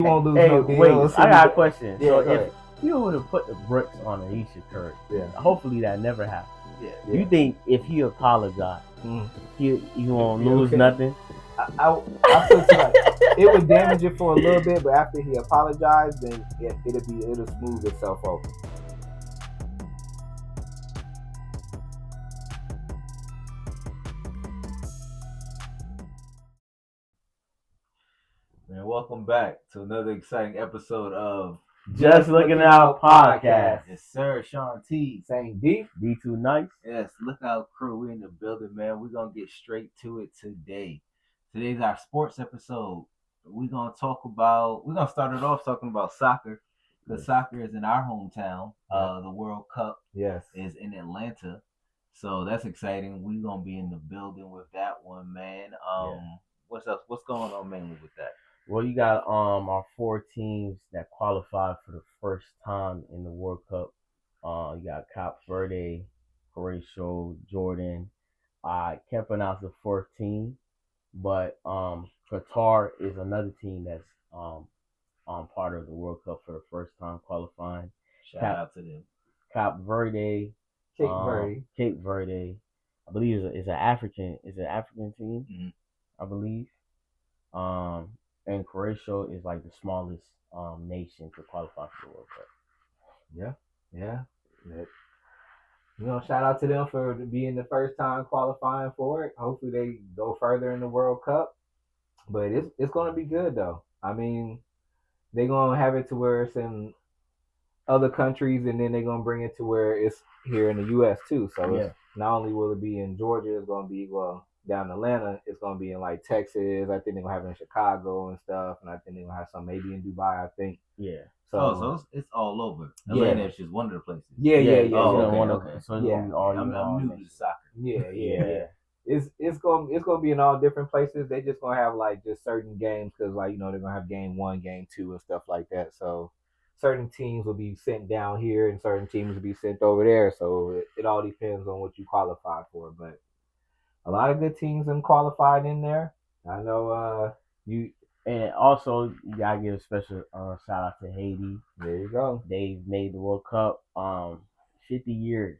He won't lose Hey, no wait, deals. I got a question. Yeah, So go if ahead. you would have put the bricks on Aisha Curry, Yeah. hopefully that never happens. Yeah. You think if he apologized, he won't You lose okay? nothing? I feel like it would damage it for a little bit, but after he apologized, then it'll smooth itself over. Man, welcome back to another exciting episode of Just Looking Out Podcast. Yes, sir. Sean T. Saying D. D2 Nice. Yes, Lookout Crew. We in the building, man. We're gonna get straight to it today. Today's our sports episode. We're gonna start it off talking about soccer. Because soccer is in our hometown. The World Cup is in Atlanta. So that's exciting. We're gonna be in the building with that one, man. What's else? What's going on mainly with that? Well, you got our 4 teams that qualified for the first time in the World Cup. You got Cape Verde, Croatia, Jordan. I can't pronounce the fourth team, but Qatar is another team that's part of the World Cup for the first time qualifying. Shout out to them. Cape Verde. Cape Verde. I believe is an African team. Mm-hmm. I believe. And Croatia is like the smallest nation to qualify for the World Cup. Yeah. Shout out to them for being the first time qualifying for it. Hopefully they go further in the World Cup. But it's gonna be good though. I mean, they're gonna have it to where it's in other countries, and then they're gonna bring it to where it's here in the U.S. too. So it's not only will it be in Georgia, it's gonna be down in Atlanta, it's gonna be in like Texas. I think they're gonna have it in Chicago and stuff, and I think they're gonna have some maybe in Dubai. I think. Yeah. So it's all over. Atlanta is just one of the places. Yeah. Oh, okay. So I'm new to soccer. Yeah. It's gonna be in all different places. They just gonna have like just certain games because they're gonna have game 1, game 2, and stuff like that. So certain teams will be sent down here, and certain teams will be sent over there. So it all depends on what you qualify for. But a lot of good teams have qualified in there. I know you. And also, you gotta give a special shout out to Haiti. There you go. They've made the World Cup 50 years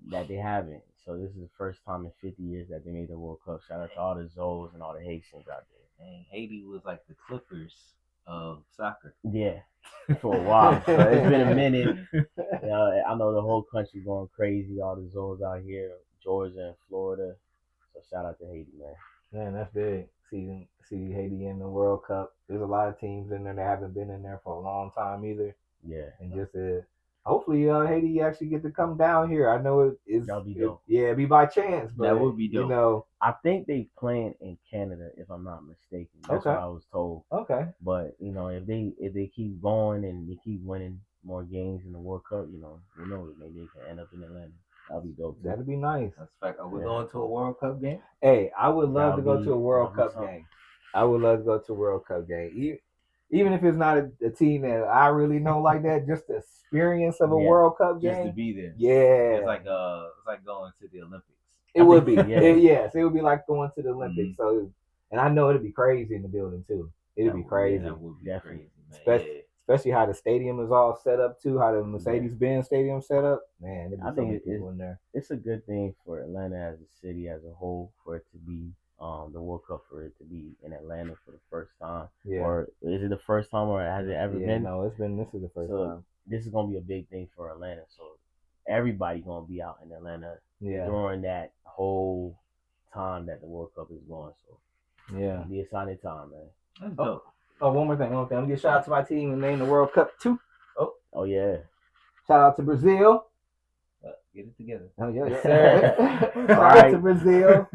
that they haven't. So this is the first time in 50 years that they made the World Cup. Shout out to all the Zoes and all the Haitians out there. And Haiti was like the Clippers of soccer. Yeah, for a while. So it's been a minute. I know the whole country going crazy. All the Zoes out here, Georgia and Florida. So shout out to Haiti, man. Man, that's big. See Haiti in the World Cup. There's a lot of teams in there that haven't been in there for a long time either. Yeah. And just hopefully Haiti actually get to come down here. I know it's that'll be dope. It'd be by chance, but that would be dope. I think they playing in Canada, if I'm not mistaken. That's what I was told. Okay. But if they keep going and they keep winning more games in the World Cup, who knows? Maybe they can end up in Atlanta. That'd be dope. That'd be nice. That's fact. Are we going to a World Cup game? Hey, I would love to go to a World Cup game. I would love to go to a World Cup game. Even if it's not a team that I really know like that, just the experience of a World Cup game. Just to be there. Yeah. It's like going to the Olympics. It would be. Yes, it would be like going to the Olympics. Mm-hmm. So, and I know it'd be crazy in the building too. It'd be crazy. That would be crazy, man. Especially how the stadium is all set up too, how the Mercedes-Benz Stadium set up. Man, I think people in there. It's a good thing for Atlanta as a city as a whole for it to be the World Cup for it to be in Atlanta for the first time. Yeah. Or is it the first time or has it ever been? No, this is the first time. This is gonna be a big thing for Atlanta. So everybody gonna be out in Atlanta during that whole time that the World Cup is going. So it'll be a exciting time, man. That's dope. Oh, one more thing. I'm gonna give a shout out to my team and name the World Cup too. Oh yeah. Shout out to Brazil. Get it together. Oh yes, sir. Shout out to Brazil.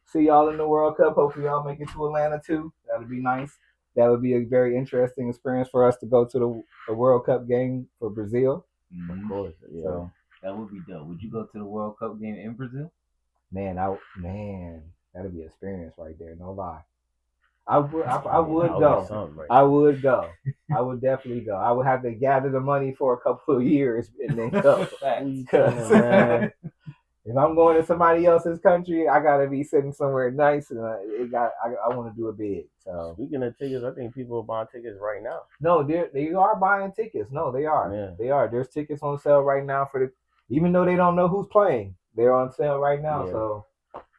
See y'all in the World Cup. Hopefully y'all make it to Atlanta too. That'd be nice. That would be a very interesting experience for us to go to the World Cup game for Brazil. Mm-hmm. Of course, yeah. So that would be dope. Would you go to the World Cup game in Brazil? Man, that'd be an experience right there. No lie. I would go. I would go. I would definitely go. I would have to gather the money for a couple of years and then go. If I'm going to somebody else's country, I gotta be sitting somewhere nice, and I want to do it big. So Speaking of tickets, I think people are buying tickets right now. no, they are buying tickets. No, they are. Yeah. They are. There's tickets on sale right now for the, even though they don't know who's playing, they're on sale right now. Yeah. So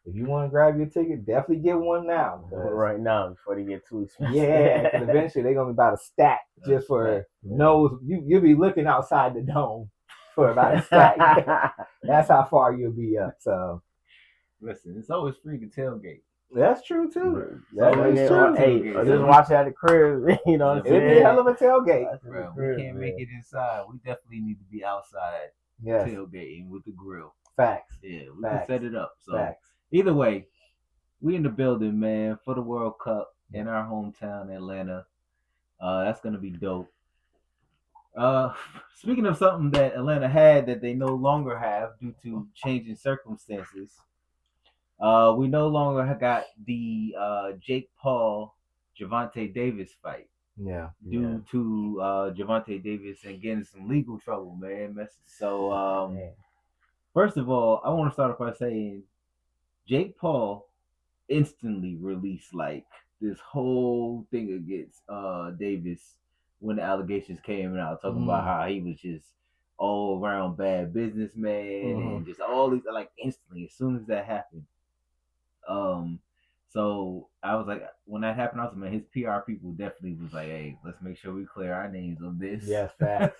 if you want to grab your ticket, definitely get one now. Right now before they get too expensive. Yeah, because eventually they're gonna be about a stack just for nose. You'll be looking outside the dome for about a stack. That's how far you'll be up. So Listen, it's always free to tailgate. that's true too. That is true. Hey, just watch it at the crib. You know what I'm saying? It'd be a hell of a tailgate. Bro, we can't make it inside. We definitely need to be outside tailgating with the grill. Facts. Yeah, we can set it up. So Facts. Either way, we in the building, man, for the World Cup in our hometown, Atlanta. That's gonna be dope. Speaking of something that Atlanta had that they no longer have due to changing circumstances, we no longer got the Jake Paul Javante Davis fight. Yeah. Due to Javante Davis and getting some legal trouble, man. So first of all, I want to start off by saying Jake Paul instantly released like this whole thing against Davis when the allegations came out, talking about how he was just all around bad businessman and just all these, like, instantly as soon as that happened. So I was like, when that happened, I was like, man, his PR people definitely was like, hey, let's make sure we clear our names of this. Yes, facts.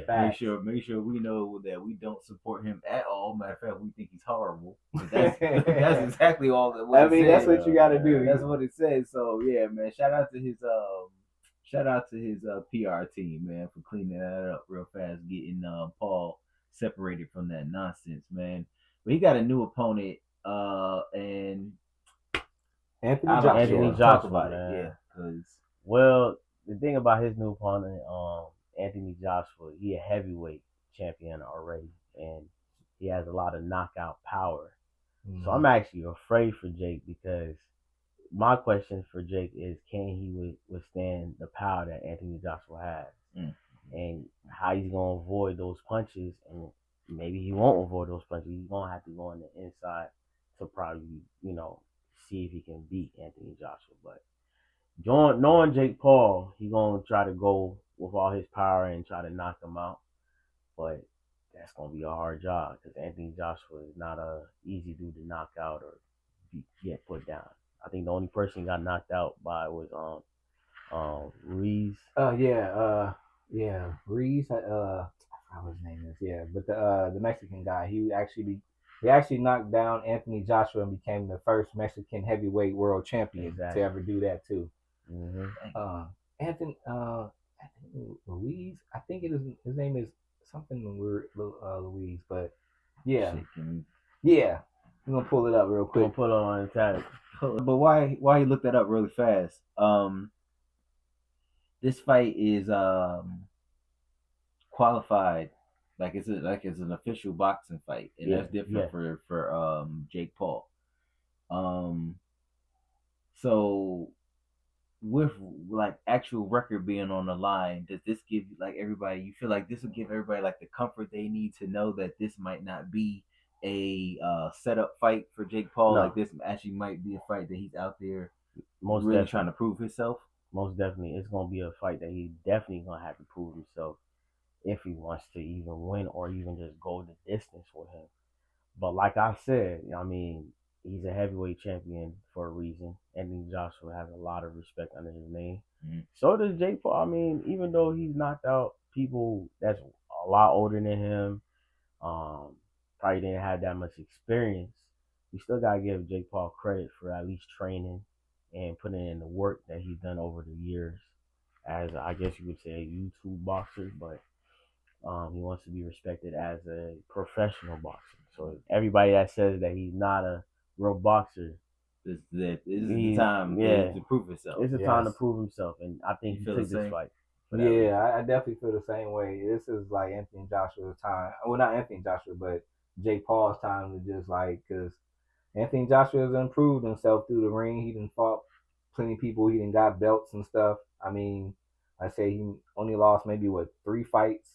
Facts. Make sure we know that we don't support him at all. Matter of fact, we think he's horrible. That's exactly all that. I mean, that's what you got to do. That's what it says. So yeah, man, shout out to his PR team, man, for cleaning that up real fast, getting Paul separated from that nonsense, man. But he got a new opponent, and Anthony Joshua, talk about man. it, yeah. Cause well, the thing about his new opponent, Anthony Joshua, he a heavyweight champion already, and he has a lot of knockout power. So I'm actually afraid for Jake, because my question for Jake is, can he withstand the power that Anthony Joshua has, and how he's gonna avoid those punches, and maybe he won't avoid those punches. He's gonna have to go on the inside to probably, see if he can beat Anthony Joshua. But knowing Jake Paul, he's gonna try to go with all his power and try to knock him out. But that's gonna be a hard job, because Anthony Joshua is not a easy dude to knock out or get put down. I think the only person he got knocked out by was Ruiz. Ruiz. I forgot what his name is. Yeah, but the Mexican guy, he actually knocked down Anthony Joshua and became the first Mexican heavyweight world champion to ever do that too. Anthony Ruiz, I think his name is something weird, Louise, but yeah. I'm gonna pull it up real quick. Put it on the tag. But why you look that up really fast? This fight is qualified like it's an official boxing fight, and that's different for Jake Paul. So with like actual record being on the line, does this give like everybody? You feel like this would give everybody like the comfort they need to know that this might not be a setup fight for Jake Paul? No. Like this actually might be a fight that he's out there really trying to prove himself. Most definitely, it's gonna be a fight that he's definitely gonna have to prove himself if he wants to even win or even just go the distance with him. But like I said, I mean, he's a heavyweight champion for a reason. Anthony Joshua has a lot of respect under his name. So does Jake Paul. I mean, even though he's knocked out people that's a lot older than him, probably didn't have that much experience, we still gotta give Jake Paul credit for at least training and putting in the work that he's done over the years as, I guess you would say, a YouTube boxer, but he wants to be respected as a professional boxer. So everybody that says that he's not a real boxer, this is the time to prove himself. It's the time to prove himself, and I think he took this fight. Yeah, I definitely feel the same way. This is like Anthony Joshua's time. Well, not Anthony Joshua, but Jake Paul's time to just like, because Anthony Joshua has improved himself through the ring. He done fought plenty of people. He done got belts and stuff. I mean, I say he only lost maybe 3 fights.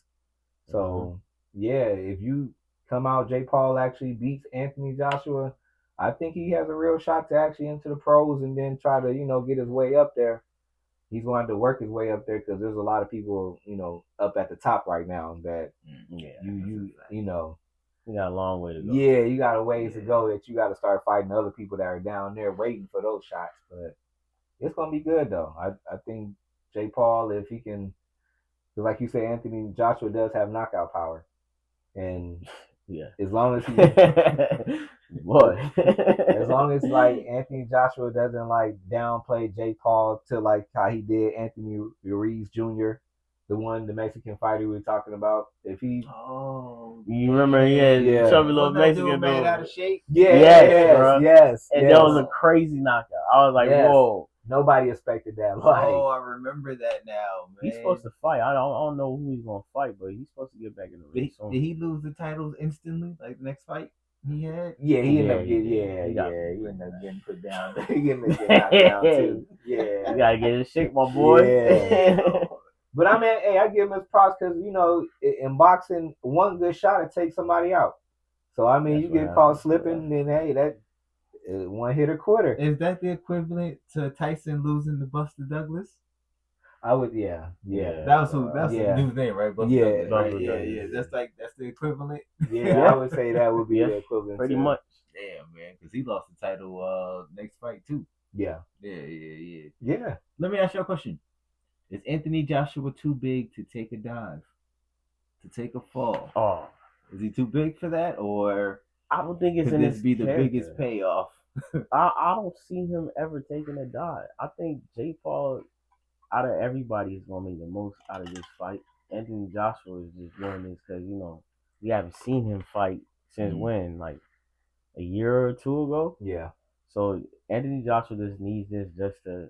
So yeah, if you come out, Jake Paul actually beats Anthony Joshua, I think he has a real shot to actually enter the pros and then try to get his way up there. He's going to have to work his way up there because there's a lot of people up at the top right now that Yeah, you got a long way to go. Yeah, you got a ways to go that you got to start fighting other people that are down there waiting for those shots. But it's gonna be good though. I think Jake Paul, if he can, like you say, Anthony Joshua does have knockout power, and yeah, as long as he, boy, as long as like Anthony Joshua doesn't like downplay Jake Paul to like how he did Anthony Ruiz Jr., the Mexican fighter we were talking about. If he, you remember he had chubby little Mexican dude out of shape. Yes, and that was a crazy knockout. I was like, whoa. Nobody expected that. I remember that now, man. He's supposed to fight. I don't know who he's gonna fight, but he's supposed to get back in the ring. Did he lose the titles instantly? Like the next fight he had? Yeah, he ended up getting he ended up getting put down. He ended up getting knocked down too. Yeah, you gotta get his shit, my boy. Yeah. But I mean, hey, I give him his props because in boxing, one good shot it takes somebody out. So I mean, you get caught slipping, then hey, that one hit or quarter. Is that the equivalent to Tyson losing to Buster Douglas? I would, yeah. That's the new name, right? Buster Douglas, right? Yeah. That's the equivalent. Yeah, I would say that would be the equivalent. Pretty much. Damn, man, because he lost the title next fight too. Yeah. Yeah. Let me ask you a question: is Anthony Joshua too big to take a dive, to take a fall? Oh, is he too big for that, or I don't think it's could this be the biggest payoff? I don't see him ever taking a dive. I think Jake Paul, out of everybody, is gonna make the most out of this fight. Anthony Joshua is just doing this because we haven't seen him fight since when, like a year or two ago. Yeah. So Anthony Joshua just needs this just to,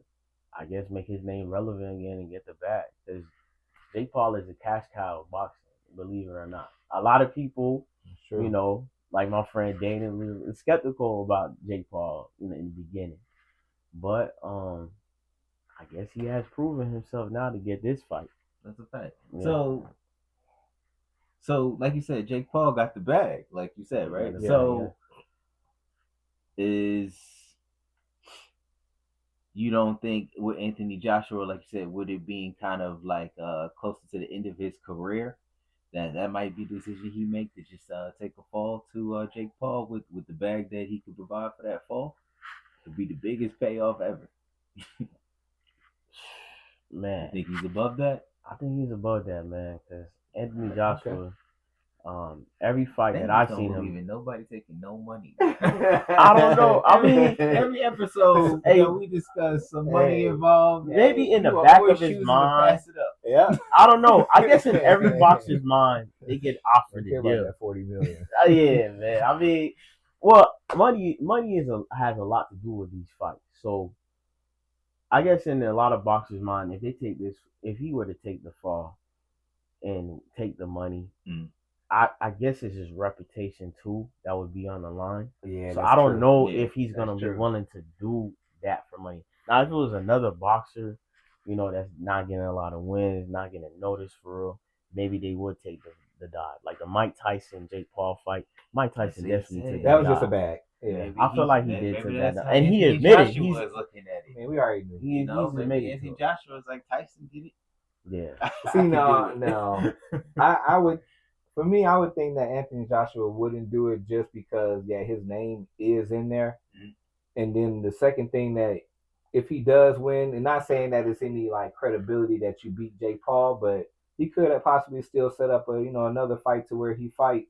I guess, make his name relevant again and get the bag. Because Jake Paul is a cash cow of boxing, believe it or not. A lot of people, like my friend Dana, was skeptical about Jake Paul in the beginning, but I guess he has proven himself now to get this fight. That's a fact. Yeah. So like you said, Jake Paul got the bag, like you said, right? Is you don't think with Anthony Joshua, like you said, would it being kind of like closer to the end of his career, that might be the decision he make to just take a fall to Jake Paul with the bag that he could provide for that fall? Could be the biggest payoff ever. Man, you think he's above that? I think he's above that, man, because Anthony Joshua, every fight that I've seen him, nobody taking no money. I don't know. I mean, every episode we discuss some money involved. Maybe in the back of his mind. Yeah, I don't know. I guess in every boxer's mind, they get offered a deal. That $40 million. Yeah, man. I mean, well, money has a lot to do with these fights. So I guess in a lot of boxers' mind, if he were to take the fall and take the money, I guess it's his reputation too that would be on the line. Yeah. So I don't know if he's gonna be willing to do that for money. Now, if it was another boxer, that's not getting a lot of wins, not getting noticed for real, maybe they would take the dive. Like the Mike Tyson Jake Paul fight. Mike Tyson definitely took that was just a bag. Yeah, I feel like he did take that, and he admitted he was looking at it. Man, we already knew. He's admitted. Anthony Joshua was like Tyson did it. Yeah. See, no. I would. For me, I would think that Anthony Joshua wouldn't do it just because, his name is in there. And then the second thing that if he does win, and not saying that it's any like credibility that you beat Jake Paul, but he could have possibly still set up another fight to where he fight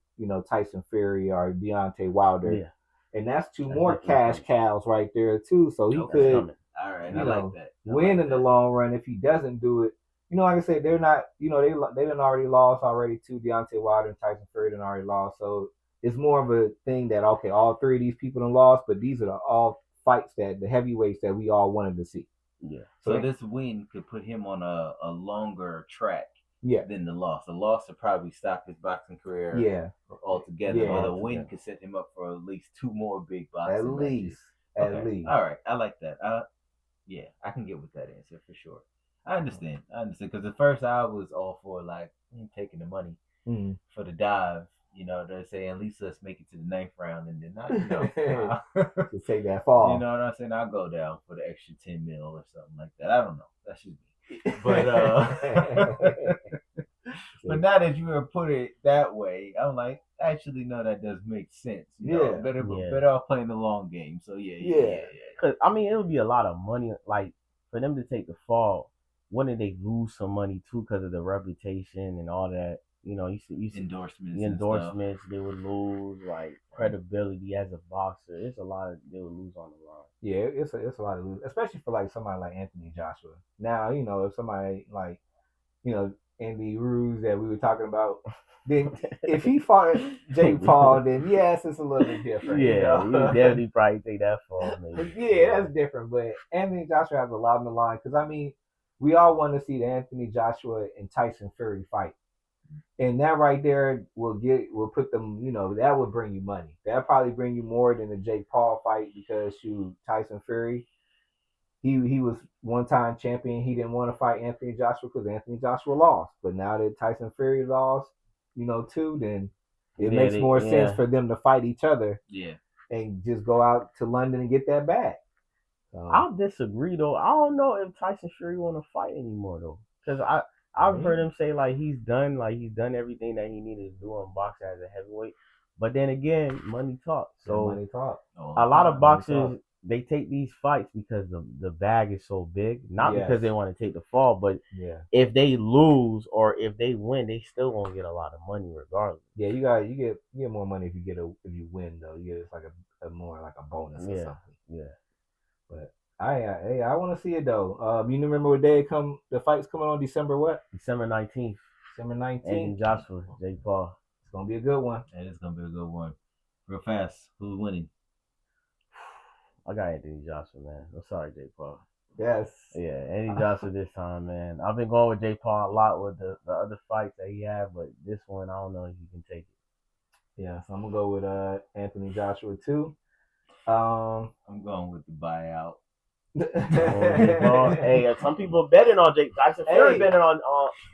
Tyson Fury or Deontay Wilder. Yeah. And that's two more cash cows right there too. So he could, all right, I like that. Win in the long run if he doesn't do it. Like I said, they're not, they done already lost already to Deontay Wilder and Tyson Fury done already lost. So it's more of a thing that, okay, all three of these people done lost, but these are all fights that the heavyweights that we all wanted to see. Yeah. So this win could put him on a longer track than the loss. The loss would probably stop his boxing career altogether. Yeah, but the win could set him up for at least two more big boxing matches. At least. All right. I like that. I can get with that answer for sure. I understand because at first I was all for like taking the money for the dive, They're saying at least let's make it to the ninth round, and then not, to take that fall. You know what I'm saying? I'll go down for the extra 10 mil or something like that. I don't know. That should be. But but now that you have put it that way, I'm like, actually, no, that does make sense. Better off playing the long game. So yeah. Because I mean, it would be a lot of money, like for them to take the fall. Wouldn't they lose some money too because of the reputation and all that? You see endorsements. They would lose like credibility as a boxer. It's a lot they would lose on the line. Yeah, it's a lot of lose, especially for like somebody like Anthony Joshua. Now if somebody like Andy Ruiz that we were talking about, then if he fought Jake Paul, then yes, it's a little bit different. Yeah, you definitely probably take that fall. Yeah, that's different. But Anthony Joshua has a lot on the line because I mean, we all want to see the Anthony Joshua and Tyson Fury fight. And that right there will put them, that would bring you money. That'll probably bring you more than the Jake Paul fight because Tyson Fury, he was one time champion. He didn't want to fight Anthony Joshua because Anthony Joshua lost. But now that Tyson Fury lost, too, then it makes more sense for them to fight each other. Yeah. And just go out to London and get that back. I'll disagree though. I don't know if Tyson Fury want to fight anymore though, because I've heard him say like he's done everything that he needed to do on boxing as a heavyweight. But then again, money talks. So money talk. A lot of boxers they take these fights because the bag is so big, not because they want to take the fall, but if they lose or if they win, they still won't get a lot of money regardless. Yeah, you get more money if you win though. You get it's like a more like a bonus or something. Yeah. But I want to see it though. You remember what day the fight's coming on December what? December 19th. December 19th. Anthony Joshua, Jake Paul. It's gonna be a good one. It is gonna be a good one. Real fast, who's winning? I got Anthony Joshua, man. I'm sorry, Jake Paul. Yes. Yeah, Anthony Joshua this time, man. I've been going with Jake Paul a lot with the other fights that he had, but this one I don't know if he can take it. Yeah, so I'm gonna go with Anthony Joshua too. I'm going with the buyout. Hey, some people betting on Jake. Tyson Fury betting on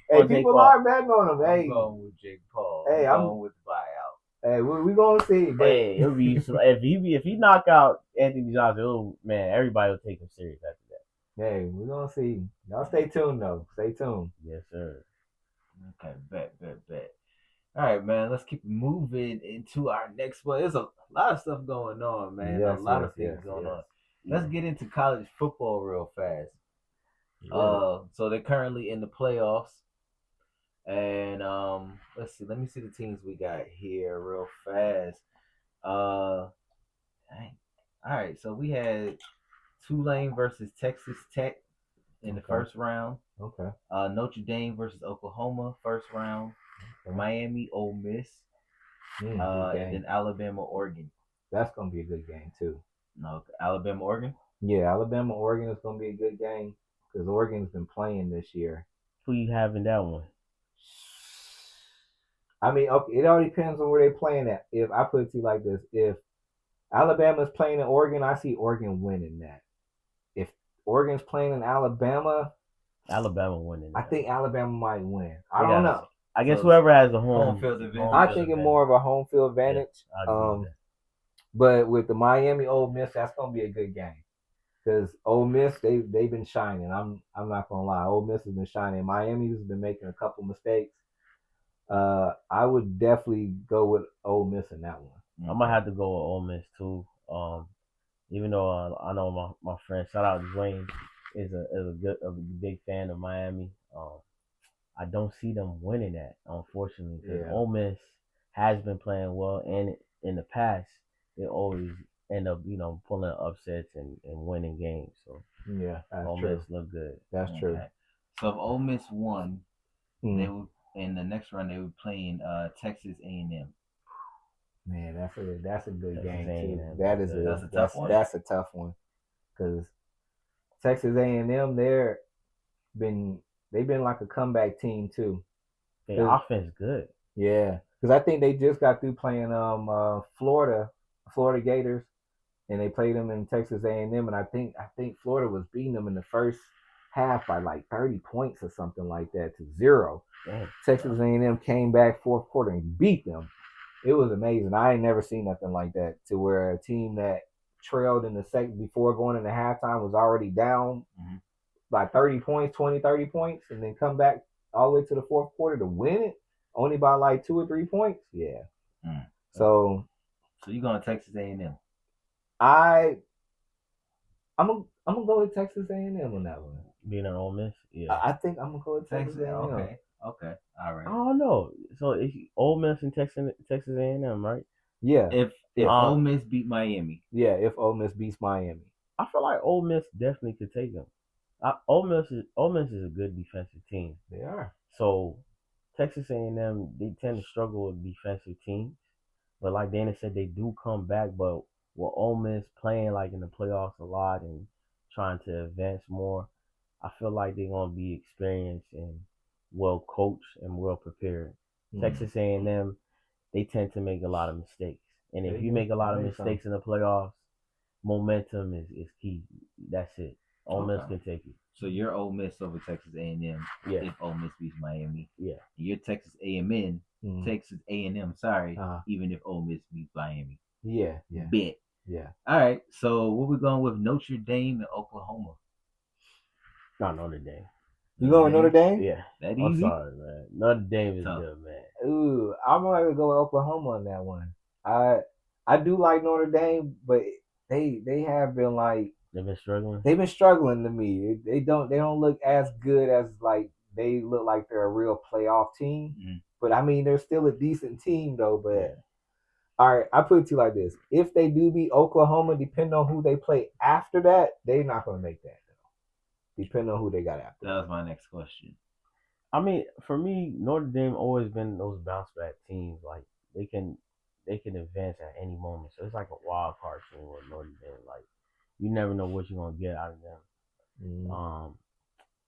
Hey, people are betting on him. Hey, I'm going with Jake Paul. Hey, I'm going with the buyout. Hey, we gonna see. But hey, it'll be if he knock out Anthony Joshua, man, everybody will take him serious after that. Hey, we're gonna see. Y'all stay tuned though. Stay tuned. Yes, sir. Okay, bet. All right, man. Let's keep moving into our next one. There's a lot of stuff going on, man. Yes, a lot of things going on. Let's get into college football real fast. So they're currently in the playoffs, and let's see. Let me see the teams we got here real fast. All right. So we had Tulane versus Texas Tech in the first round. Okay. Notre Dame versus Oklahoma first round. Okay. Miami, Ole Miss, and then Alabama, Oregon. That's gonna be a good game too. No, Alabama, Oregon. Yeah, Alabama, Oregon is gonna be a good game because Oregon's been playing this year. Who you have in that one? I mean, okay, it all depends on where they're playing at. If I put it to you like this, if Alabama's playing in Oregon, I see Oregon winning that. If Oregon's playing in Alabama winning. I think Alabama might win. I don't know. I guess whoever has a home field advantage. I'm thinking more of a home field advantage. Yeah, but with the Miami Ole Miss, that's gonna be a good game because Ole Miss they've been shining. I'm not gonna lie, Ole Miss has been shining. Miami has been making a couple mistakes. I would definitely go with Ole Miss in that one. I might have to go with Ole Miss too. Even though I know my friend, shout out to Dwayne, is a big fan of Miami. I don't see them winning that, unfortunately, because Ole Miss has been playing well, and in the past they always end up, pulling upsets and winning games. So yeah, that's Ole true. Miss look good. That's true. So if Ole Miss won, they would in the next round they were playing Texas A&M. Man, that's a good game too. That's a tough one. That's a tough one because Texas A&M they've been like a comeback team too. Their offense good. Yeah, because I think they just got through playing Florida Gators, and they played them in Texas A&M, and I think Florida was beating them in the first half by like 30 points or something like that to 0. Damn. Texas A&M came back fourth quarter and beat them. It was amazing. I ain't never seen nothing like that to where a team that trailed in the second before going into halftime was already down Mhm. by 30 points, 20, 30 points, and then come back all the way to the fourth quarter to win it only by like 2 or 3 points. Yeah. Mm. So So you going to Texas A&M? I I'm gonna go with Texas A&M on that one. Being an Ole Miss, yeah. I think I'm gonna go with Texas Texas. A&M. Okay. Okay. All I right. don't know. So it's Ole Miss and Texas A&M, right? Yeah. If Ole Miss beat Miami, if Ole Miss beats Miami. I feel like Ole Miss definitely could take them. Ole Miss is a good defensive team. They are. So Texas A&M, they tend to struggle with defensive teams, but like Dana said, they do come back. But with Ole Miss playing like in the playoffs a lot and trying to advance more, I feel like they're gonna be experienced and well coached and well prepared. Texas A&M, they tend to make a lot of mistakes, and if you make a lot of mistakes in the playoffs, momentum is key. That's it. Ole Miss can take it. So you're Ole Miss over Texas A&M. Yeah. If Ole Miss beats Miami. Yeah. And you're Texas A&M. Texas A&M. Sorry. Even if Ole Miss beats Miami. Yeah. Yeah. Bet. Yeah. All right. So what we going with Notre Dame and Oklahoma? Not Notre Dame. You going with Notre Dame? Yeah. That I'm easy? sorry, man. Notre Dame is good, man. Ooh, I'm gonna go with Oklahoma on that one. I do like Notre Dame, but they have been like They've been struggling. They've been struggling to me. They don't look as good as like they look like they're a real playoff team. Mm-hmm. But I mean, they're still a decent team though. But all right, I put it to you like this: if they do beat Oklahoma, depending on who they play after that, they're not gonna make that though. Depending on who they got after. That was my next question. I mean, for me, Notre Dame always been those bounce back teams. Like they can advance at any moment. So it's like a wild card team with Notre Dame. Like you never know what you're gonna get out of them. Mm-hmm.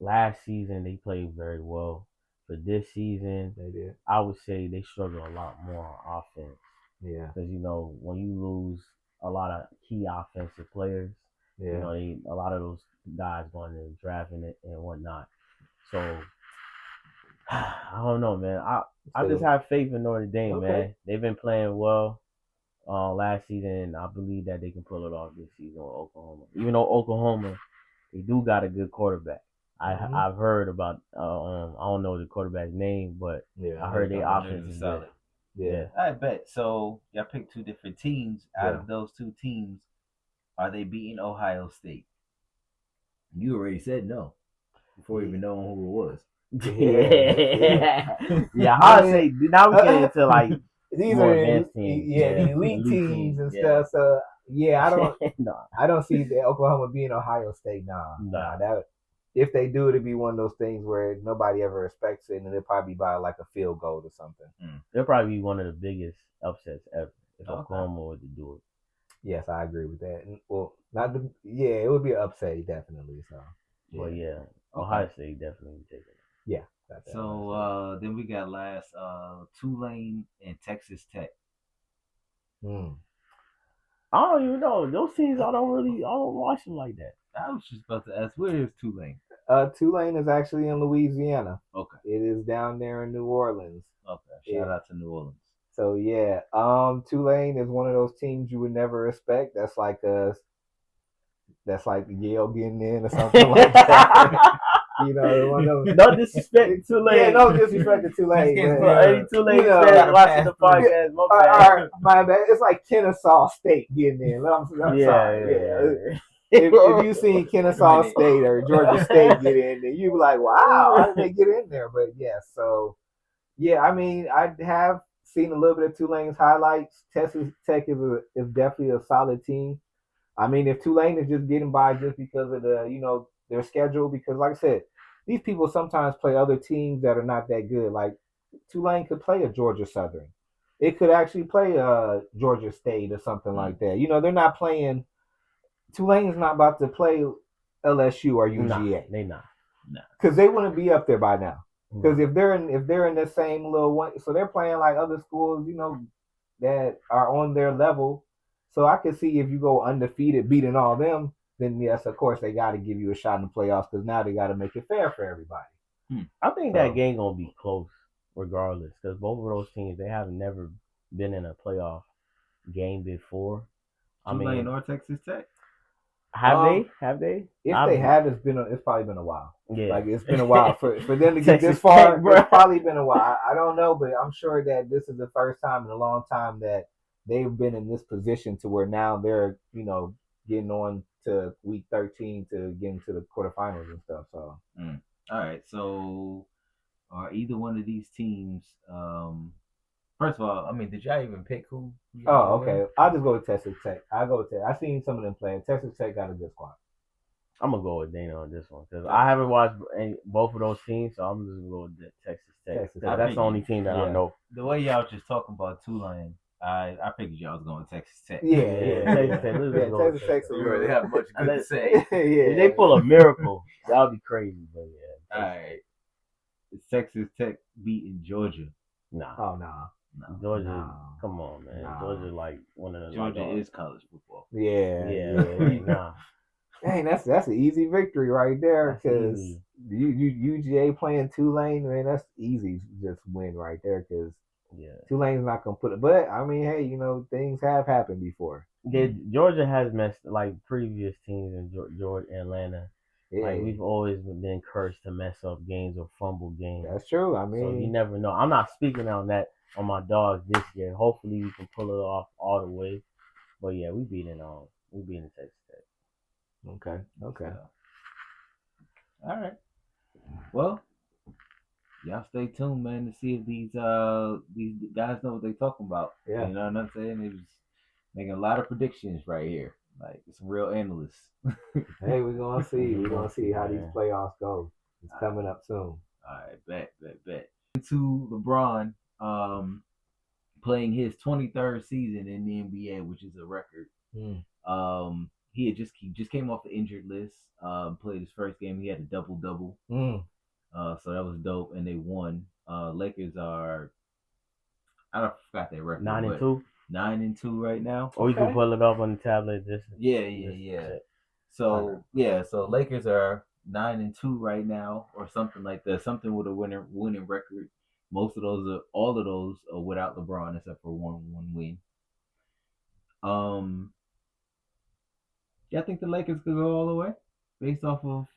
Last season they played very well. For this season, they did. I would say they struggle a lot more on offense. Yeah. Because when you lose a lot of key offensive players, a lot of those guys going to the draft and whatnot. So I don't know, man. I just have faith in Notre Dame, man. They've been playing well last season, and I believe that they can pull it off this season with Oklahoma. Even though Oklahoma, they do got a good quarterback. I've heard about I don't know the quarterback's name, but I heard their offense is solid. Yeah, I bet. So y'all picked two different teams. Out of those two teams, are they beating Ohio State? You already said no before even knowing who it was. Yeah. I would say now we get into like these are advanced teams. The elite teams and stuff. So I don't see the Oklahoma being Ohio State. Nah. That if they do, it'd be one of those things where nobody ever expects it, and it'll probably be by like a field goal or something. It'll probably be one of the biggest upsets ever if Oklahoma were to do it. Yes, I agree with that. Well, it would be an upset definitely. So, well, Ohio State definitely taking it. Yeah. So then we got last Tulane and Texas Tech. I don't even know those teams. I don't watch them like that. I was just about to ask, where is Tulane? Tulane is actually in Louisiana. Okay. It is down there in New Orleans. Okay. Shout out to New Orleans. So Tulane is one of those teams you would never expect. That's like Yale getting in or something like that. One of those. No disrespect to Tulane. Yeah, no disrespect to Tulane. Any Tulane fans watching the podcast, my bad. It's like Kennesaw State getting in. I'm sorry. Yeah. If you seen Kennesaw State or Georgia State get in, then you be like, wow, how did they get in there? But I mean, I have seen a little bit of Tulane's highlights. Texas Tech is definitely a solid team. I mean, if Tulane is just getting by just because of their schedule, because like I said, these people sometimes play other teams that are not that good. Like Tulane could play a Georgia Southern. It could actually play a Georgia State or something like that. They're not playing. Tulane's not about to play LSU or UGA. They not. Because they wouldn't be up there by now. Because if they're in the same little one, so they're playing like other schools, that are on their level. So I could see if you go undefeated, beating all them, then yes, of course they got to give you a shot in the playoffs because now they got to make it fair for everybody. I think that game gonna be close regardless because both of those teams they have never been in a playoff game before. I Tulane mean, or Texas Tech? have Um, they? Have they? If they have, it's probably been a while. Yeah. Like it's been a while for them to get Texas this far. Tech, bro. It's probably been a while. I don't know, but I'm sure that this is the first time in a long time that they've been in this position to where now they're getting on to week 13 to get into the quarterfinals and stuff. So All right. So are either one of these teams? First of all, I mean, did y'all even pick who? oh, okay. I'll just go with Texas Tech. I'll go with Tech. I've seen some of them playing. Texas Tech got a good squad. I'm gonna go with Dana on this one because I haven't watched both of those teams, so I'm just gonna go with Texas Tech. Texas That's Tech. the only team that I know. The way y'all just talking about Tulane, I figured y'all was going with Texas Tech. Texas Tech. Texas Tech's a You little. really have much good to say. If they pull a miracle, that would be crazy. But yeah. All right. Is Texas Tech beating Georgia? Nah. Oh no. Georgia, No. come on, man. No. Georgia like one of the Georgia is college football. Yeah. Nah. Dang, that's an easy victory right there because easy. UGA playing Tulane, man, that's easy just win right there because Tulane's not gonna put it. But I mean, hey, things have happened before. Georgia has messed like previous teams in Georgia, Atlanta. Yeah. Like we've always been cursed to mess up games or fumble games. That's true. I mean, so you never know. I'm not speaking on my dogs this year. Hopefully we can pull it off all the way. But yeah, we beating Texas Tech. Okay. So, all right. Well, y'all stay tuned, man, to see if these guys know what they talking about. Yeah. You know what I'm saying? They was making a lot of predictions right here. Like it's real analysts. Hey, we're gonna see. We're gonna see how these playoffs go. It's coming up soon. All right, bet. To LeBron, playing his 23rd season in the NBA, which is a record. He just came off the injured list. Played his first game. He had a double. So that was dope, and they won. Lakers are, I forgot their record. 9-2. 9-2 right now. Or you can pull it up on the tablet. Yeah. So so Lakers are 9-2 right now, or something like that. Something with a winning record. All of those are without LeBron, except for one win. I think the Lakers could go all the way based off of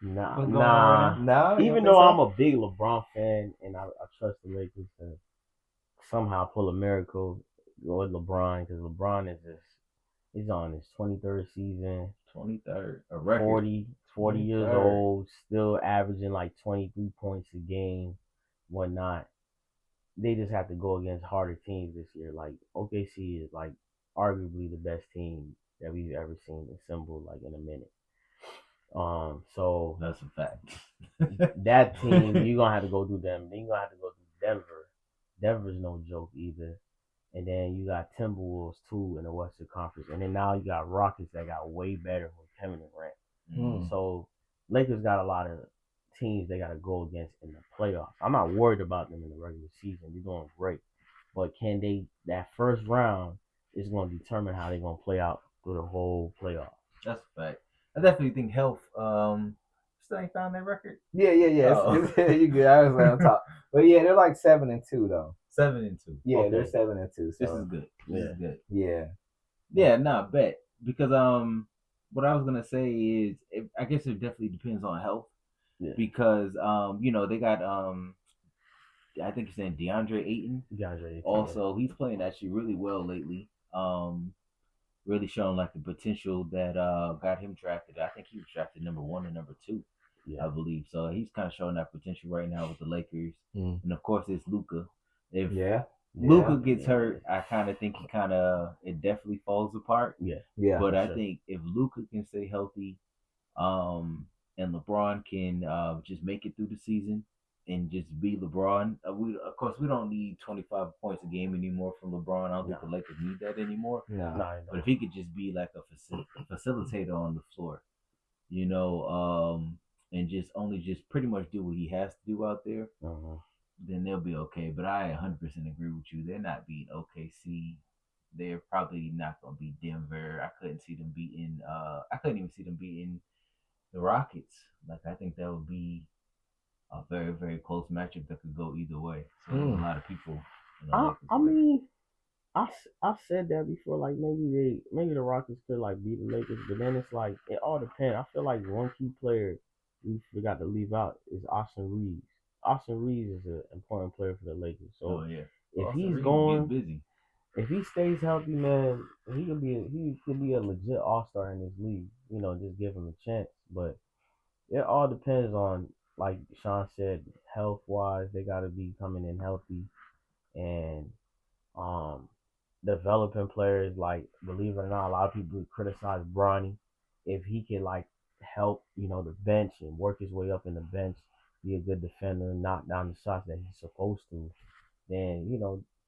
Nah. Even though I'm a big LeBron fan and I trust the Lakers to somehow pull a miracle, go with LeBron because LeBron he's on his 23rd season. 23rd, a record. 40 years old, still averaging like 23 points a game, whatnot. They just have to go against harder teams this year. Like OKC is like arguably the best team that we've ever seen assembled like in a minute. So that's a fact. That team, you're gonna have to go do them. Then you're gonna have to go do Denver. Denver's no joke either. And then you got Timberwolves too in the Western Conference. And then now you got Rockets that got way better with Kevin Durant. So Lakers got a lot of teams they got to go against in the playoffs. I'm not worried about them in the regular season. They're doing great. But that first round is going to determine how they're going to play out through the whole playoffs. That's a fact. I definitely think health. Still ain't found that record. Yeah. You good? I was on top. But yeah, they're like 7-2 though. 7-2. Yeah, okay. They're 7-2. So. This is good. This is good. Yeah. Bet because what I was gonna say is I guess it definitely depends on health. Yeah. Because they got I think you're saying DeAndre Ayton. Also, he's playing actually really well lately. Really showing like the potential that got him drafted. I think he was drafted number 1 and number 2, I believe. So he's kind of showing that potential right now with the Lakers. And of course, it's Luka. If Luka gets hurt, I kind of think it definitely falls apart. Yeah. But I think if Luka can stay healthy, and LeBron can just make it through the season and just be LeBron. Of course, we don't need 25 points a game anymore from LeBron. I don't think the Lakers need that anymore. But if he could just be like a facilitator on the floor, and just pretty much do what he has to do out there, then they'll be okay. But I 100% agree with you. They're not beating OKC. They're probably not going to beat Denver. I couldn't even see them beating the Rockets. Like, I think that would be a very, very close matchup that could go either way. So there's a lot of people. I said that before. Like maybe the Rockets could like beat the Lakers, but then it's like it all depends. I feel like one key player we forgot to leave out is Austin Reeves. Austin Reeves is an important player for the Lakers. Oh So yeah. if Austin he's Reeves getting going, busy. if he stays healthy, man, he could be a legit all star in this league. Just give him a chance. But it all depends on, like Sean said, health wise, they got to be coming in healthy and um developing players. Like, believe it or not, a lot of people criticize Bronny. If he can like help, the bench and work his way up in the bench, be a good defender, knock down the shots that he's supposed to, then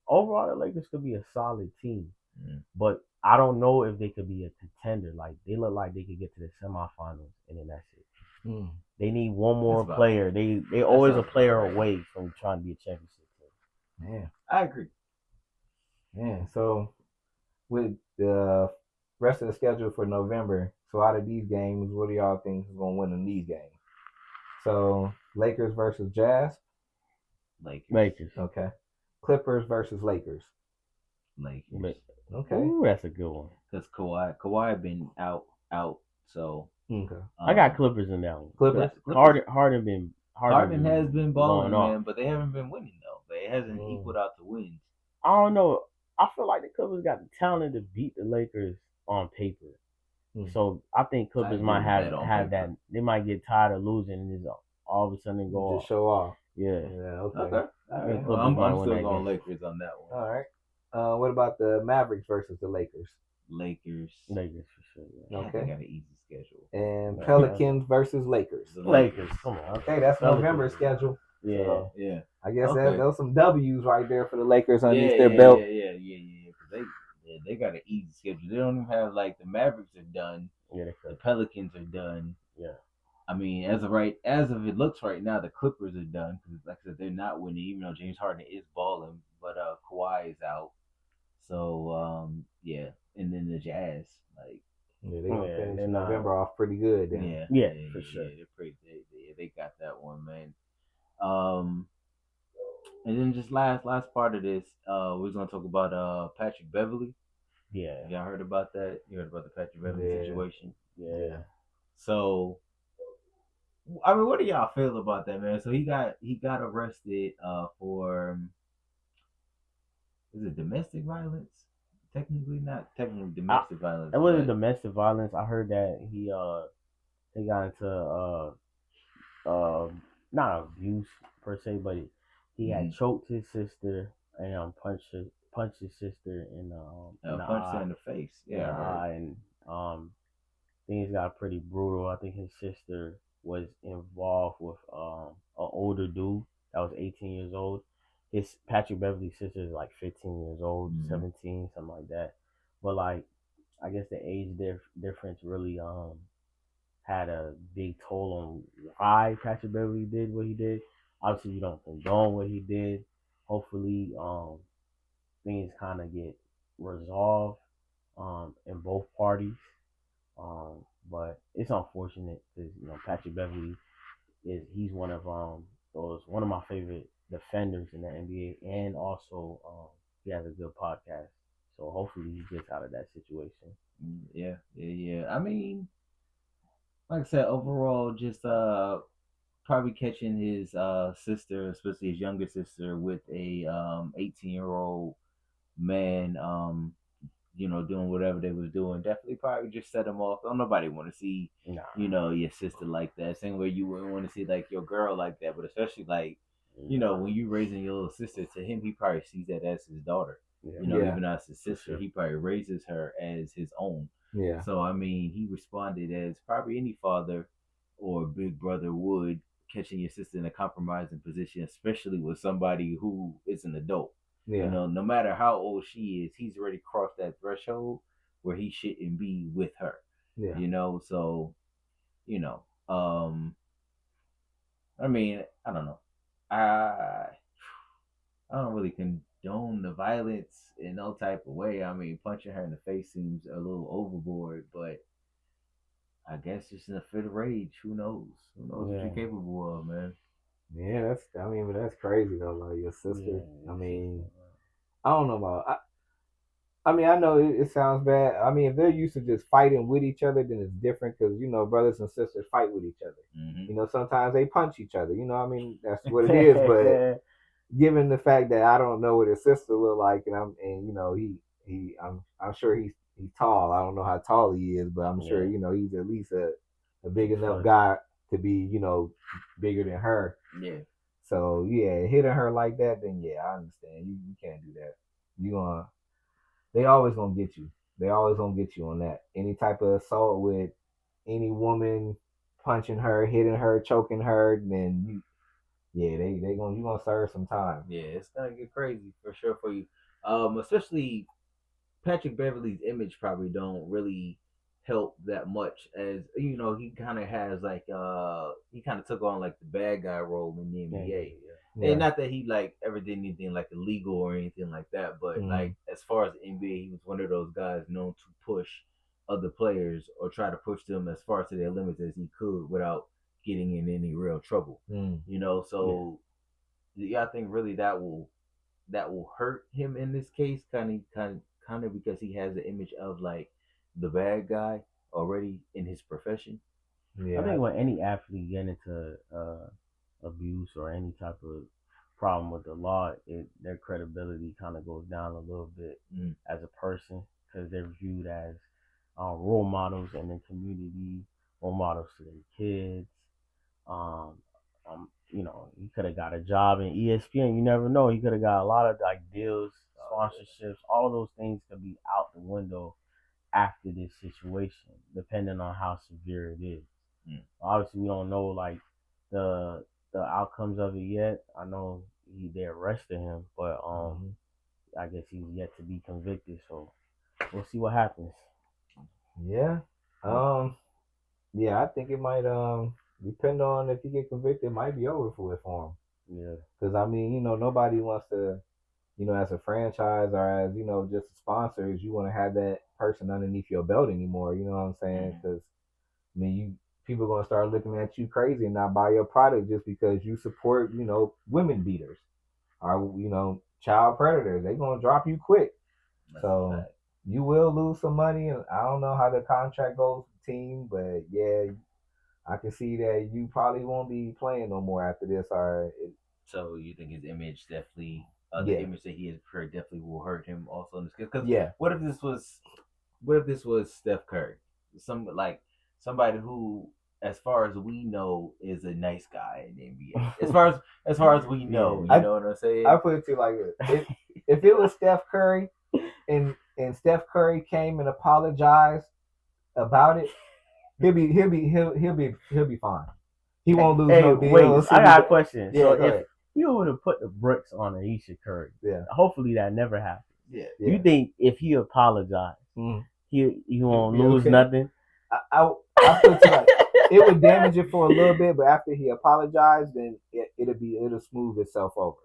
overall the Lakers could be a solid team. Mm. But I don't know if they could be a contender. Like, they look like they could get to the semifinals and then that's it. Mm. They need one more That's about player. it. They always a sounds about player right. away from trying to be a championship team. Man, I agree. man. So with the rest of the schedule for November, so out of these games, what do y'all think is gonna win in these games? So Lakers versus Jazz. Lakers. Okay. Clippers versus Lakers. Lakers. Okay. Ooh, that's a good one. Because Kawhi been out. So Okay. I got Clippers in that one. Clippers. Harden has been balling, going off. man, but they haven't been winning though. They hasn't equaled out the wins. I don't know. I feel like the Clippers got the talent to beat the Lakers on paper. So I think Clippers might have that. They might get tired of losing and just all of a sudden go Just show off. Yeah. Yeah. Okay. Okay. All right. Well, I'm still going Lakers on that one. All right. What about the Mavericks versus the Lakers? Lakers for sure. Yeah. Okay. They got an easy schedule. And Pelicans versus Lakers. Lakers. Come on. Okay, that's November schedule. Yeah. So, yeah. I guess those some W's right there for the Lakers underneath their yeah, belt. Yeah. Because they got an easy schedule. They don't even have like the Mavericks are done. Yeah. The Pelicans are done. Yeah. I mean, as of it looks right now, the Clippers are done because, like I said, they're not winning. Even though James Harden is balling, but Kawhi is out. So yeah, and then the Jazz, like they're gonna finish November off pretty good. Then. Yeah, for sure. They're pretty. They got that one, man. And then just last part of this, we're gonna talk about Patrick Beverley. Yeah. Y'all heard about that? You heard about the Patrick Beverley situation? Yeah. So, I mean, what do y'all feel about that, man? So he got arrested for is it domestic violence? Not technically domestic violence. It wasn't domestic violence. I heard that he got into not abuse per se, but he had choked his sister and punched his sister in punched her in the face. Yeah, and things got pretty brutal. I think his sister was involved with an older dude that was 18 years old. His Patrick Beverley's sister is like 15 years old, 17, something like that. But like, I guess the age difference really had a big toll on why Patrick Beverley did what he did. Obviously, we don't condone what he did. Hopefully, things kind of get resolved in both parties. But it's unfortunate because Patrick Beverley he's one of my favorite defenders in the NBA, and also he has a good podcast. So hopefully he gets out of that situation. Yeah. I mean, like I said, overall, just probably catching his sister, especially his younger sister, with a 18-year-old man, doing whatever they was doing, definitely probably just set him off. Don't nobody want to see, your sister like that. Same way you wouldn't want to see like your girl like that, but especially like, when you raising your little sister, to him, he probably sees that as his daughter. Even as his sister, he probably raises her as his own. Yeah. So I mean, he responded as probably any father or big brother would, catching your sister in a compromising position, especially with somebody who is an adult. Yeah. No matter how old she is, he's already crossed that threshold where he shouldn't be with her. Yeah. So, I mean, I don't know. I don't really condone the violence in no type of way. I mean, punching her in the face seems a little overboard, but I guess just in a fit of rage. Who knows? Who knows what you're capable of, man? Yeah, but that's crazy though. Like your sister. I mean, I don't know about. I mean, I know it sounds bad. I mean, if they're used to just fighting with each other, then it's different because brothers and sisters fight with each other. Sometimes they punch each other. I mean, that's what it is. But given the fact that I don't know what his sister look like, I'm sure he's tall. I don't know how tall he is, but I'm sure he's at least a big enough guy to be bigger than her. Yeah. So yeah, hitting her like that, then yeah, I understand. You can't do that. They always gonna get you. They always gonna get you on that. Any type of assault with any woman, punching her, hitting her, choking her, then you gonna serve some time. Yeah, it's gonna get crazy for sure for you. Especially Patrick Beverly's image probably don't really help that much, as he kind of has like he kind of took on like the bad guy role in the NBA. Yeah. And not that he like ever did anything like illegal or anything like that, but like as far as the NBA, he was one of those guys known to push other players or try to push them as far to their limits as he could without getting in any real trouble. So I think really that will hurt him in this case, kind of because he has the image of like the bad guy already in his profession. Yeah. I think when any athlete get into abuse or any type of problem with the law, their credibility kind of goes down a little bit as a person, because they're viewed as role models in the community, role models to their kids. He could have got a job in ESPN. You never know. He could have got a lot of like deals, sponsorships. All of those things could be out the window after this situation, depending on how severe it is. Obviously, we don't know like the outcomes of it yet. I know they arrested him, but I guess he's yet to be convicted. So we'll see what happens. Yeah. Yeah, I think it might depend on if he get convicted. It might be over for him. Yeah. Because I mean, nobody wants to, as a franchise or as just sponsors, you want to have that person underneath your belt anymore. You know what I'm saying? Because I mean, people are gonna start looking at you crazy and not buy your product just because you support, women beaters or child predators. They're gonna drop you quick. So you will lose some money, and I don't know how the contract goes with the team, but yeah, I can see that you probably won't be playing no more after this. So you think his image definitely, the image that he has created definitely will hurt him also in this case? Because what if this was Steph Curry, somebody who, as far as we know, is a nice guy in the NBA. As far as we know, you know what I'm saying? I put it to you like this: if it was Steph Curry, and Steph Curry came and apologized about it, he'll be fine. He won't lose no deals. Wait, I got a question. Yeah, so if you would have put the bricks on Ayesha Curry, hopefully that never happens. Yeah. You think if he apologized, he won't lose nothing? I feel like it would damage it for a little bit, but after he apologized, then it'll smooth itself over.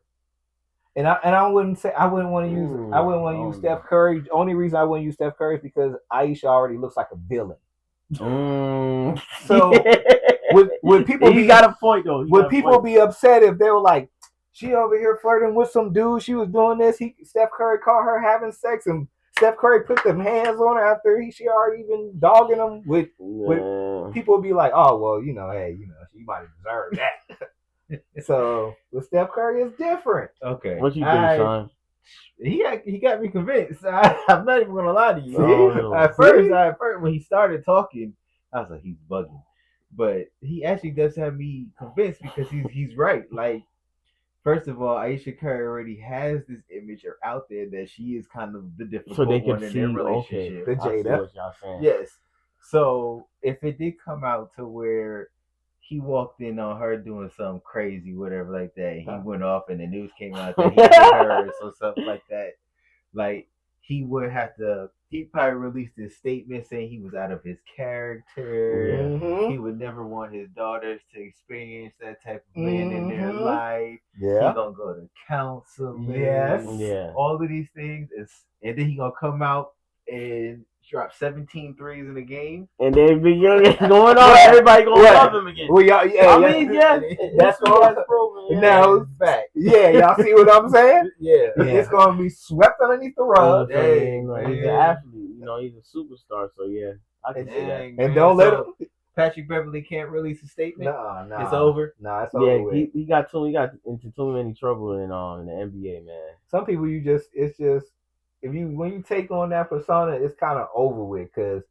And I wouldn't want to use Steph Curry. The only reason I wouldn't use Steph Curry is because Ayesha already looks like a villain. So would people he got a point though. Would people be upset if they were like, she over here flirting with some dude, she was doing this, Steph Curry caught her having sex, and Steph Curry put them hands on her after she already been dogging him? With people would be like, oh well, hey, she might have deserved that. So with Steph Curry, it's different. Okay. What you think, son? He got me convinced. I'm not even gonna lie to you. At first, when he started talking, I was like, he's bugging. But he actually does have me convinced because he's right. Like, first of all, Ayesha Curry already has this image out there that she is kind of the difficult one in their relationship. The Jada. Yes. So if it did come out to where he walked in on her doing something crazy, whatever like that, and he went off and the news came out that he hit her or something like that, like he would have to. He probably released his statement saying he was out of his character. Yeah. He would never want his daughters to experience that type of man in their life. Yeah. He gonna go to counseling. Yes. Yeah. All of these things and then he gonna come out and dropped 17 threes in a game. And then be going on. Everybody gonna love him again. Well, y'all, yeah, I mean, yeah, that's all proven. yeah. Now, fact. Yeah, y'all see what I'm saying? Yeah. It's gonna be swept underneath the rug. Dang, he's an athlete. You know, he's a superstar. So yeah, I can see that. And don't let him. Patrick Beverly can't release a statement. Nah. It's over. Nah, it's over. Yeah, he got into too many trouble in the NBA, man. Some people it's just when you take on that persona, it's kind of over with because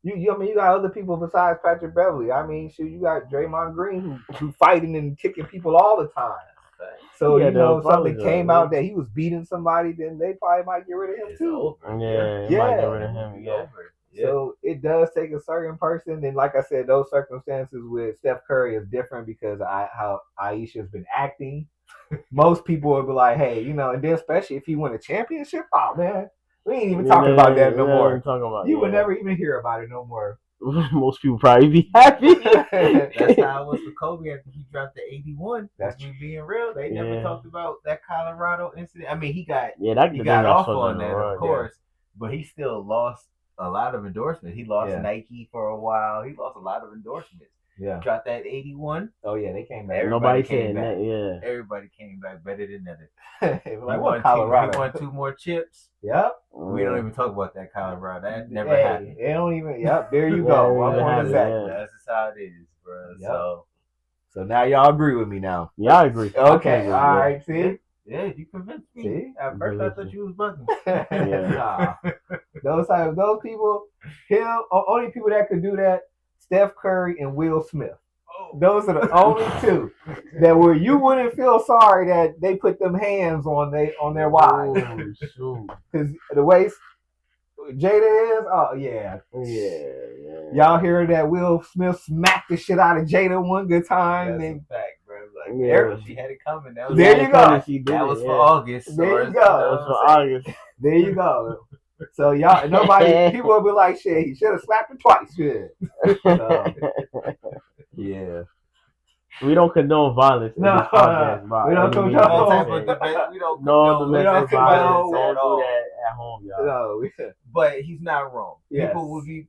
I mean you got other people besides Patrick Beverly. I mean, shoot, you got Draymond Green who fighting and kicking people all the time. So something came out that he was beating somebody, then they probably might get rid of him too. Might get rid of him. Yeah. So it does take a certain person, and like I said, those circumstances with Steph Curry is different because how Aisha's been acting. Most people would be like, hey, and then especially if he win a championship, oh man, we ain't even talking about that no more. You would never even hear about it no more. Most people probably be happy. That's how it was for Kobe after he dropped the 81. That's me being real. They never talked about that Colorado incident. I mean, he got off on that, of course, but he still lost a lot of endorsements. He lost Nike for a while. He lost a lot of endorsements. Yeah. Dropped that 81. Oh yeah, they came back. Nobody came back. Yeah. Everybody came back better than that. Like what Colorado? He won 2 more chips. Yep. We don't even talk about that Colorado. That never happened. It don't even. Yep. There you go. That's just how it is, bro. Yep. So now y'all agree with me now. Yeah, I agree. Okay. All right. See. Yeah, you convinced me. See? At first, I thought you was bugging. Nah. Those people, only people that could do that, Steph Curry and Will Smith. Oh. Those are the only two that where you wouldn't feel sorry that they put them hands on their wives. Because the way Jada is, oh yeah. Y'all hear that Will Smith smacked the shit out of Jada one good time? That's a fact, bro. Like, she had it coming. There you go. That was for August. There you go. That was for August. There you go. So y'all, people will be like, shit, he should have slapped her twice. Shit. Yeah. We don't condone violence. No, we don't condone violence. We don't condone violence at home, y'all. No, but he's not wrong. Yes.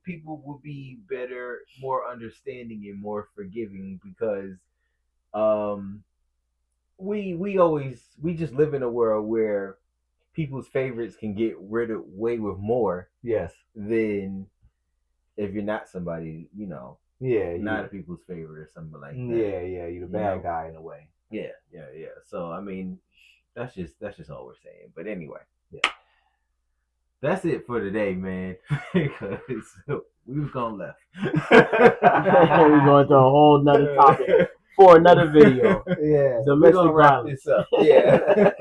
People will be better, more understanding, and more forgiving because we just live in a world where people's favorites can get rid of away with more. Yes. Than if you're not somebody, not a people's favorite or something like that. Yeah, you're the bad guy in a way. Yeah. So I mean, that's just all we're saying. But anyway, that's it for today, man. Because we was gone left. We're going to a whole nother topic for another video. Yeah, we're gonna wrap this up. Yeah,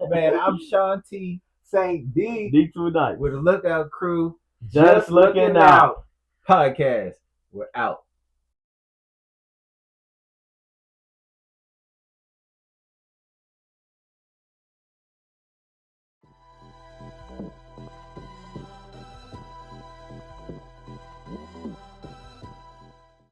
man. I'm Sean T. Saint D. D2 with the Lookout Crew. Just looking out. Podcast. We're out.